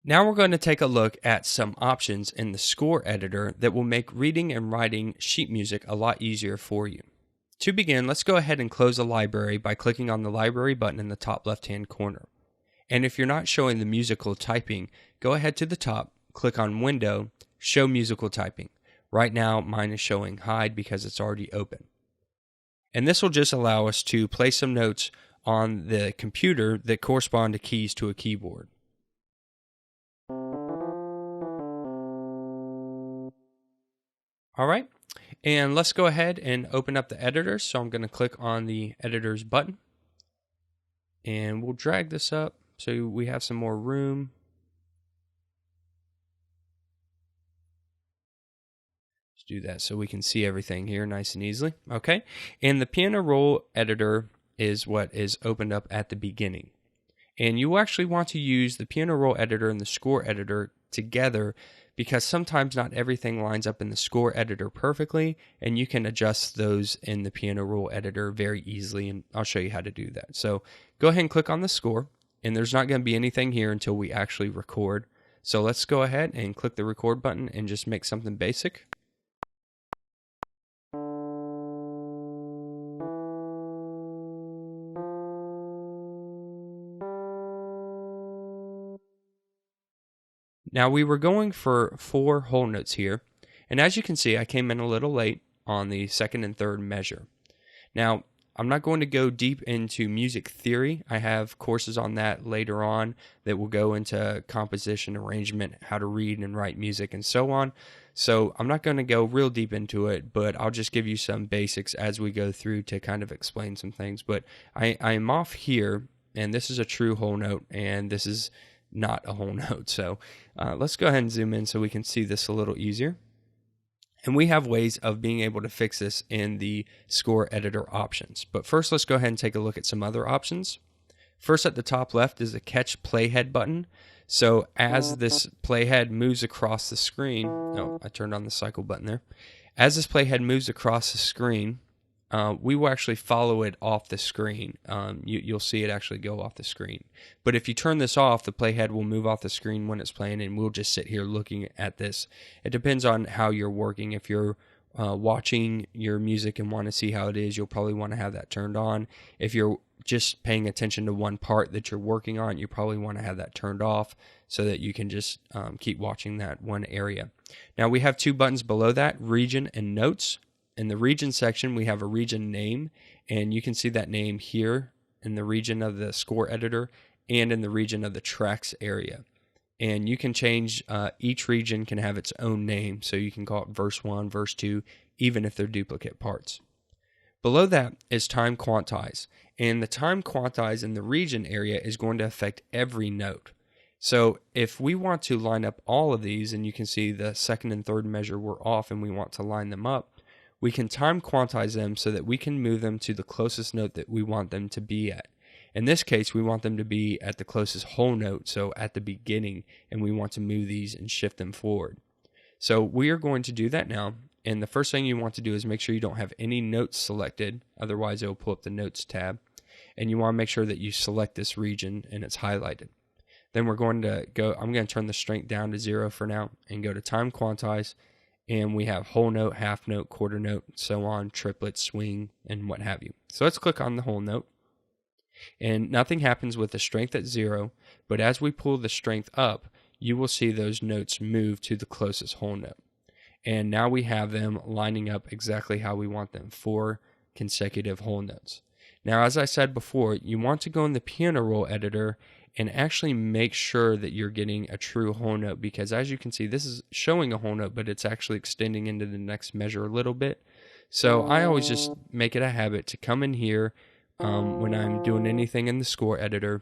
Now we're going to take a look at some options in the score editor that will make reading and writing sheet music a lot easier for you. To begin, let's go ahead and close a library by clicking on the library button in the top left-hand corner. And if you're not showing the musical typing, go ahead to the top, click on Window, Show Musical Typing. Right now, mine is showing Hide because it's already open. And this will just allow us to place some notes on the computer that correspond to keys to a keyboard. All right, and let's go ahead and open up the editor. So I'm going to click on the editor's button, and we'll drag this up so we have some more room. Let's do that so we can see everything here nice and easily. Okay, and the piano roll editor is what is opened up at the beginning. And you actually want to use the piano roll editor and the score editor together because sometimes not everything lines up in the score editor perfectly, and you can adjust those in the piano roll editor very easily, and I'll show you how to do that. So go ahead and click on the score, and there's not going to be anything here until we actually record. So let's go ahead and click the record button and just make something basic. Now we were going for 4 whole notes here, and as you can see, I came in a little late on the second and third measure. Now, I'm not going to go deep into music theory. I have courses on that later on that will go into composition, arrangement, how to read and write music, and so on. So I'm not going to go real deep into it, but I'll just give you some basics as we go through to kind of explain some things. But I am off here, and this is a true whole note, and this is not a whole note. So let's go ahead and zoom in so we can see this a little easier. And we have ways of being able to fix this in the score editor options. But first, let's go ahead and take a look at some other options. First, at the top left is a catch playhead button. So as this playhead moves across the screen, oh, I turned on the cycle button there. As this playhead moves across the screen, we will actually follow it off the screen. You'll see it actually go off the screen. But if you turn this off, the playhead will move off the screen when it's playing, and we'll just sit here looking at this. It depends on how you're working. If you're watching your music and want to see how it is, you'll probably want to have that turned on. If you're just paying attention to one part that you're working on, you probably want to have that turned off so that you can just keep watching that one area. Now we have 2 buttons below that, region and notes. In the region section, we have a region name, and you can see that name here in the region of the score editor and in the region of the tracks area. And you can change, each region can have its own name, so you can call it verse 1, verse 2, even if they're duplicate parts. Below that is time quantize, and the time quantize in the region area is going to affect every note. So if we want to line up all of these, and you can see the second and third measure were off and we want to line them up, we can time quantize them so that we can move them to the closest note that we want them to be at. In this case, we want them to be at the closest whole note, so at the beginning, and we want to move these and shift them forward. So we are going to do that now, and the first thing you want to do is make sure you don't have any notes selected, otherwise it will pull up the Notes tab, and you want to make sure that you select this region and it's highlighted. Then we're going to go, I'm going to turn the strength down to 0 for now, and go to time quantize, and we have whole note, half note, quarter note, so on, triplet, swing, and what have you. So let's click on the whole note. And nothing happens with the strength at 0, but as we pull the strength up, you will see those notes move to the closest whole note. And now we have them lining up exactly how we want them, 4 consecutive whole notes. Now, as I said before, you want to go in the piano roll editor and actually make sure that you're getting a true whole note, because as you can see, this is showing a whole note, but it's actually extending into the next measure a little bit. So I always just make it a habit to come in here when I'm doing anything in the score editor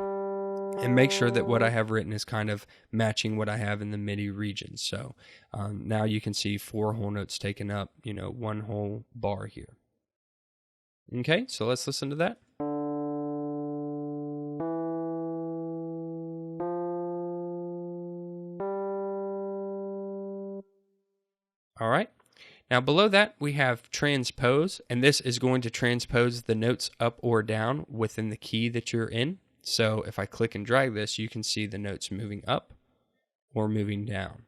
and make sure that what I have written is kind of matching what I have in the MIDI region. So now you can see 4 whole notes taken up, 1 whole bar here. Okay, so let's listen to that. All right. Now below that we have transpose, and this is going to transpose the notes up or down within the key that you're in. So if I click and drag this, you can see the notes moving up. or moving down.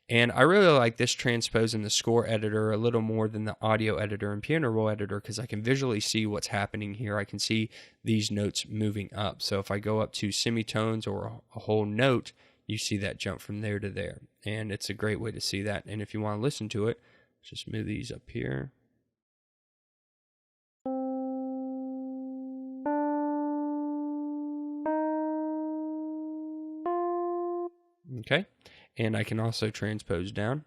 And I really like this transpose in the score editor a little more than the audio editor and piano roll editor because I can visually see what's happening here. I can see these notes moving up. So if I go up to semitones or a whole note, you see that jump from there to there. And it's a great way to see that. And if you want to listen to it, just move these up here. Okay, and I can also transpose down.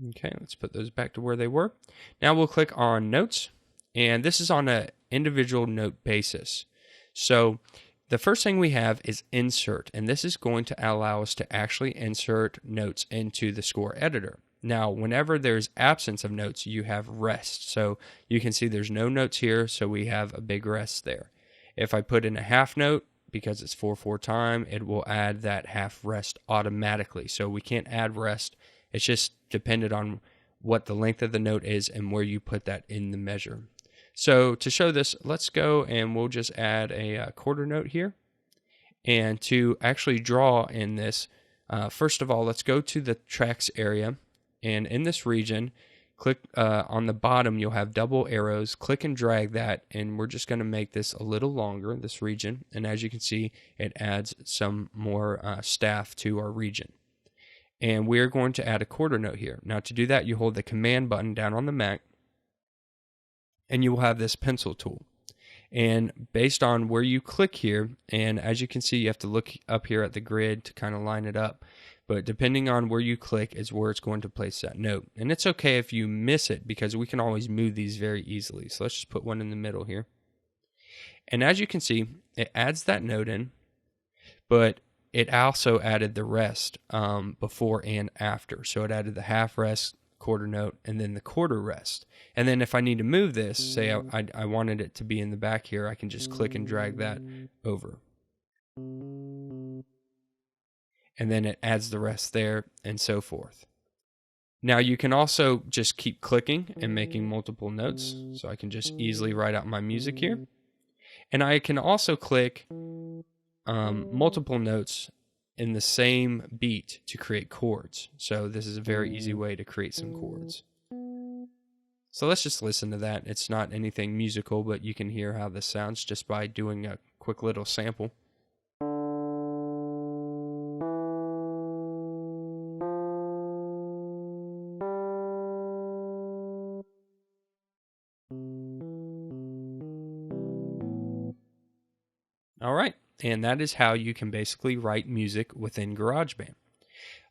Okay, let's put those back to where they were. Now we'll click on notes, and this is on an individual note basis. So the first thing we have is insert, and this is going to allow us to actually insert notes into the score editor. Now, whenever there's absence of notes, you have rest. So you can see there's no notes here, so we have a big rest there. If I put in a half note, because it's 4/4 time, it will add that half rest automatically. So we can't add rest. It's just dependent on what the length of the note is and where you put that in the measure. So to show this, let's go and we'll just add a quarter note here. And to actually draw in this, first of all, let's go to the tracks area. And in this region, click on the bottom, you'll have double arrows. Click and drag that, and we're just going to make this a little longer, this region. And as you can see, it adds some more staff to our region. And we're going to add a quarter note here. Now to do that, you hold the command button down on the Mac, and you will have this pencil tool. And based on where you click here, and as you can see, you have to look up here at the grid to kind of line it up. But depending on where you click is where it's going to place that note. And it's okay if you miss it because we can always move these very easily. So let's just put one in the middle here. And as you can see, it adds that note in, but it also added the rest before and after. So it added the half rest, quarter note, and then the quarter rest. And then if I need to move this, say I wanted it to be in the back here, I can just click and drag that over. And then it adds the rest there and so forth. Now you can also just keep clicking and making multiple notes. So I can just easily write out my music here. And I can also click multiple notes in the same beat to create chords. So this is a very easy way to create some chords. So let's just listen to that. It's not anything musical, but you can hear how this sounds just by doing a quick little sample. All right, and that is how you can basically write music within GarageBand.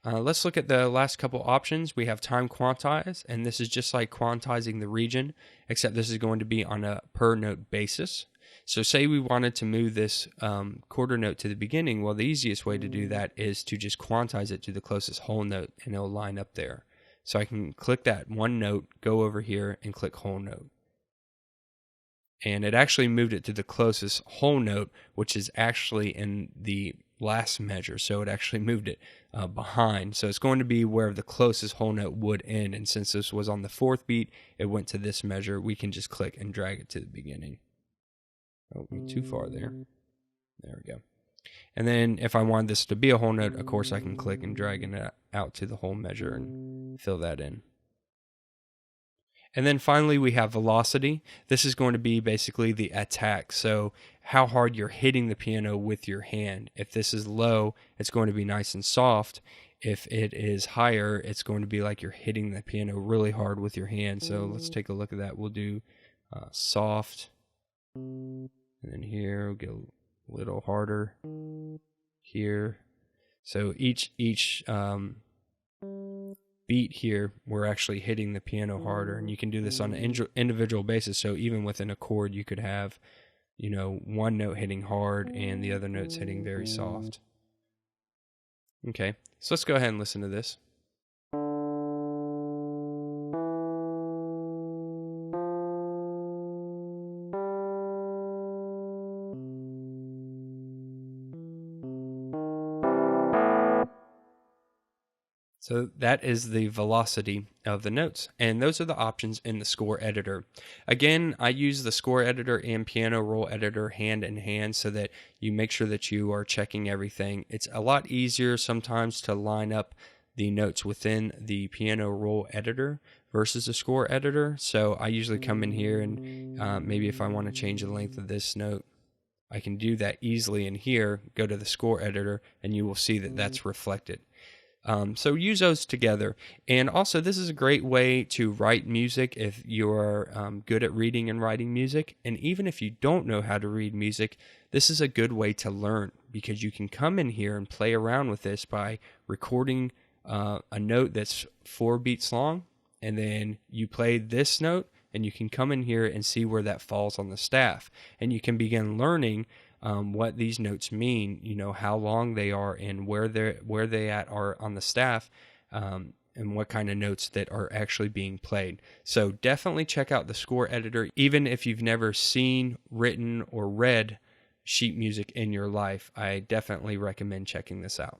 Let's look at the last couple options. We have time quantize, and this is just like quantizing the region, except this is going to be on a per note basis. So say we wanted to move this quarter note to the beginning. Well, the easiest way to do that is to just quantize it to the closest whole note, and it'll line up there. So I can click that one note, go over here, and click whole note. And it actually moved it to the closest whole note, which is actually in the last measure. So it actually moved it behind. So it's going to be where the closest whole note would end. And since this was on the fourth beat, it went to this measure. We can just click and drag it to the beginning. Oh, went too far there. There we go. And then if I wanted this to be a whole note, of course, I can click and drag it out to the whole measure and fill that in. And then finally, we have velocity. This is going to be basically the attack. So how hard you're hitting the piano with your hand. If this is low, it's going to be nice and soft. If it is higher, it's going to be like you're hitting the piano really hard with your hand. So let's take a look at that. We'll do soft. And then here, we'll get a little harder. Here. So each beat here, we're actually hitting the piano harder, and you can do this on an individual basis. So even within a chord, you could have, one note hitting hard and the other notes hitting very soft. Okay, so let's go ahead and listen to this. So that is the velocity of the notes. And those are the options in the score editor. Again, I use the score editor and piano roll editor hand in hand so that you make sure that you are checking everything. It's a lot easier sometimes to line up the notes within the piano roll editor versus the score editor. So I usually come in here and maybe if I want to change the length of this note, I can do that easily in here, go to the score editor, and you will see that that's reflected. So use those together. And also, this is a great way to write music if you're good at reading and writing music. And even if you don't know how to read music, this is a good way to learn because you can come in here and play around with this by recording a note that's 4 beats long, and then you play this note, and you can come in here and see where that falls on the staff. And you can begin learning what these notes mean, how long they are and where they are on the staff, and what kind of notes that are actually being played. So definitely check out the score editor, even if you've never seen, written, or read sheet music in your life. I definitely recommend checking this out.